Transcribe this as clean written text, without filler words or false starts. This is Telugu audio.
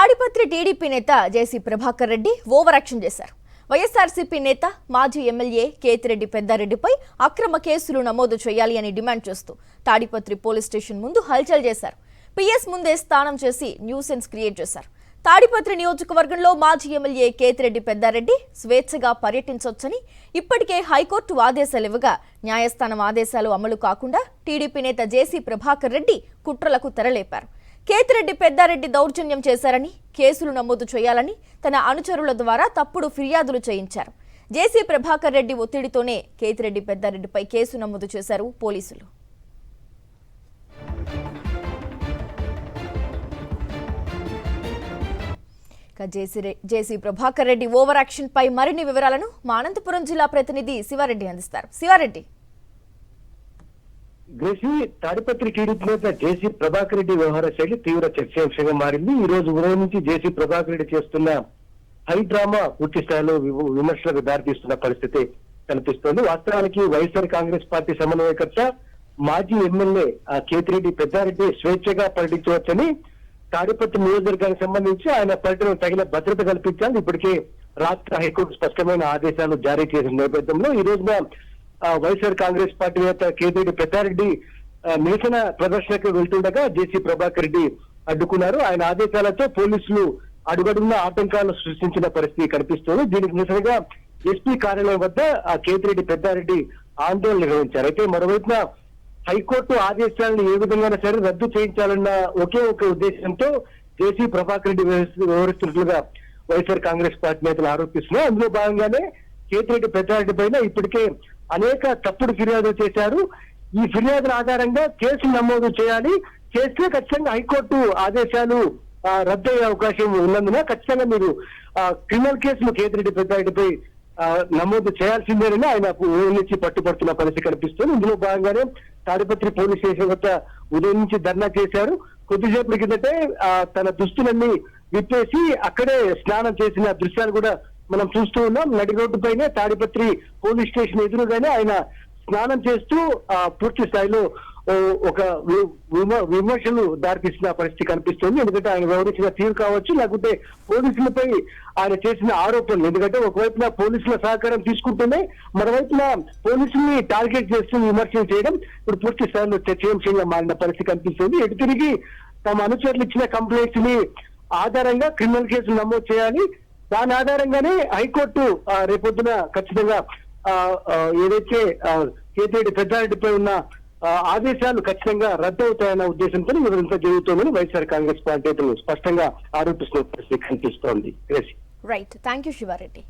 తాడిపత్రి టీడీపీ నేత జేసీ ప్రభాకర్ రెడ్డి ఓవర్ యాక్షన్ చేశారు. వైఎస్ఆర్సీపీ నేత మాజీ ఎమ్మెల్యే కేతిరెడ్డి పెద్దారెడ్డిపై అక్రమ కేసులు నమోదు చేయాలి అని డిమాండ్ చేస్తూ తాడిపత్రి పోలీస్ స్టేషన్ ముందు హల్చల్ చేశారు. పిఎస్ ముందే స్నానం చేసి న్యూసెన్స్ క్రియేట్ చేశారు. తాడిపత్రి నియోజకవర్గంలో మాజీ ఎమ్మెల్యే కేతిరెడ్డి పెద్దారెడ్డి స్వేచ్ఛగా పర్యటించొచ్చని ఇప్పటికే హైకోర్టు ఆదేశాలు ఇవ్వగా న్యాయస్థానం ఆదేశాలు అమలు కాకుండా టీడీపీ నేత జేసీ ప్రభాకర్ రెడ్డి కుట్రలకు తెరలేపారు. కేతిరెడ్డి పెద్దారెడ్డి దౌర్జన్యం చేశారని, కేసులు నమోదు చేయాలని తన అనుచరుల ద్వారా తప్పుడు ఫిర్యాదులు చేయించారు. జేసీ ప్రభాకర్ రెడ్డి ఒత్తిడితోనే కేతిరెడ్డి పెద్దారెడ్డిపై కేసు నమోదు చేశారు పోలీసులు. జేసీ ప్రభాకర్ రెడ్డి ఓవర్ యాక్షన్ పై మరిన్ని వివరాలను మా అనంతపురం జిల్లా ప్రతినిధి శివారెడ్డి అందిస్తారు. శివారెడ్డి, తాడిపత్రి టీడీపీ నేత జేసీ ప్రభాకర్ రెడ్డి వ్యవహార శైలి తీవ్ర చర్చాంశంగా మారింది. ఈ రోజు ఉదయం నుంచి జేసీ ప్రభాకర్ రెడ్డి చేస్తున్న హై డ్రామా పూర్తి స్థాయిలో విమర్శలకు దారితీస్తున్న పరిస్థితి కనిపిస్తోంది. వాస్తవానికి వైఎస్ఆర్ కాంగ్రెస్ పార్టీ సమన్వయకర్త మాజీ ఎమ్మెల్యే కేతిరెడ్డి పెద్దారెడ్డి స్వేచ్ఛగా పర్యటించవచ్చని తాడిపత్రి నియోజకవర్గానికి సంబంధించి ఆయన పర్యటన తగిన భద్రత కల్పించాలి. ఇప్పటికే రాష్ట్ర హైకోర్టు స్పష్టమైన ఆదేశాలు జారీ చేసిన నేపథ్యంలో ఈ రోజున వైఎస్ఆర్ కాంగ్రెస్ పార్టీ నేత కేతిరెడ్డి పెద్దారెడ్డి నిరసన ప్రదర్శనకు వెళ్తుండగా జేసీ ప్రభాకర్ రెడ్డి అడ్డుకున్నారు. ఆయన ఆదేశాలతో పోలీసులు అడుగడుగున ఆటంకాలు సృష్టించిన పరిస్థితి కనిపిస్తోంది. దీనికి నిరసనగా ఎస్పీ కార్యాలయం వద్ద కేతిరెడ్డి పెద్దారెడ్డి ఆందోళన నిర్వహించారు. అయితే మరోవైపున హైకోర్టు ఆదేశాలను ఏ విధంగా సరే రద్దు చేయించాలన్న ఒకే ఒక ఉద్దేశంతో జేసీ ప్రభాకర్ రెడ్డి వ్యవహరిస్తున్నట్లుగా వైఎస్ఆర్ కాంగ్రెస్ పార్టీ నేతలు ఆరోపిస్తున్నారు. అందులో భాగంగానే కేతిరెడ్డి పెద్దారెడ్డి పైన ఇప్పటికే అనేక తప్పుడు ఫిర్యాదులు చేశారు. ఈ ఫిర్యాదుల ఆధారంగా కేసు నమోదు చేయాలి. చేస్తే ఖచ్చితంగా హైకోర్టు ఆదేశాలు రద్దు అయ్యే అవకాశం ఉన్నందున ఖచ్చితంగా మీరు క్రిమినల్ కేసులు కేతిరెడ్డి పెద్దారెడ్డిపై నమోదు చేయాల్సిందేనని ఆయన ఉదయం నుంచి పట్టుబడుతున్న పరిస్థితి కనిపిస్తుంది. ఇందులో భాగంగానే తాడిపత్రి పోలీస్ స్టేషన్ వద్ద ఉదయం నుంచి ధర్నా చేశారు. కొద్దిసేపటి కిందటే తన దుస్తులన్నీ విప్పేసి అక్కడే స్నానం చేసిన దృశ్యాలు కూడా మనం చూస్తూ ఉన్నాం. నడి రోడ్డు పైనే తాడిపత్రి పోలీస్ స్టేషన్ ఎదురుగానే ఆయన స్నానం చేస్తూ పూర్తి స్థాయిలో ఒక విమర్శలు దారితీసిన పరిస్థితి కనిపిస్తుంది. ఎందుకంటే ఆయన వ్యవహరించిన తీరు కావచ్చు, లేకుంటే పోలీసులపై ఆయన చేసిన ఆరోపణలు. ఎందుకంటే ఒకవైపున పోలీసుల సహకారం తీసుకుంటూనే మరోవైపున పోలీసుల్ని టార్గెట్ చేస్తూ విమర్శలు చేయడం ఇప్పుడు పూర్తి స్థాయిలో చర్చనీయాంశంగా మారిన పరిస్థితి కనిపిస్తుంది. ఎటు తిరిగి తమ అనుచరులు ఇచ్చిన కంప్లైంట్స్ ని ఆధారంగా క్రిమినల్ కేసులు నమోదు చేయాలి. దాని ఆధారంగానే హైకోర్టు రేపొద్దున ఖచ్చితంగా ఏదైతే కేతిరెడ్డి పెద్దారెడ్డిపై ఉన్న ఆదేశాలు ఖచ్చితంగా రద్దు అవుతాయన్న ఉద్దేశంతో ఇదంతా జరుగుతోందని వైఎస్ఆర్ కాంగ్రెస్ పార్టీ స్పష్టంగా ఆరోపిస్తున్న పరిస్థితి కనిపిస్తోంది. Right, thank you Sivareddy.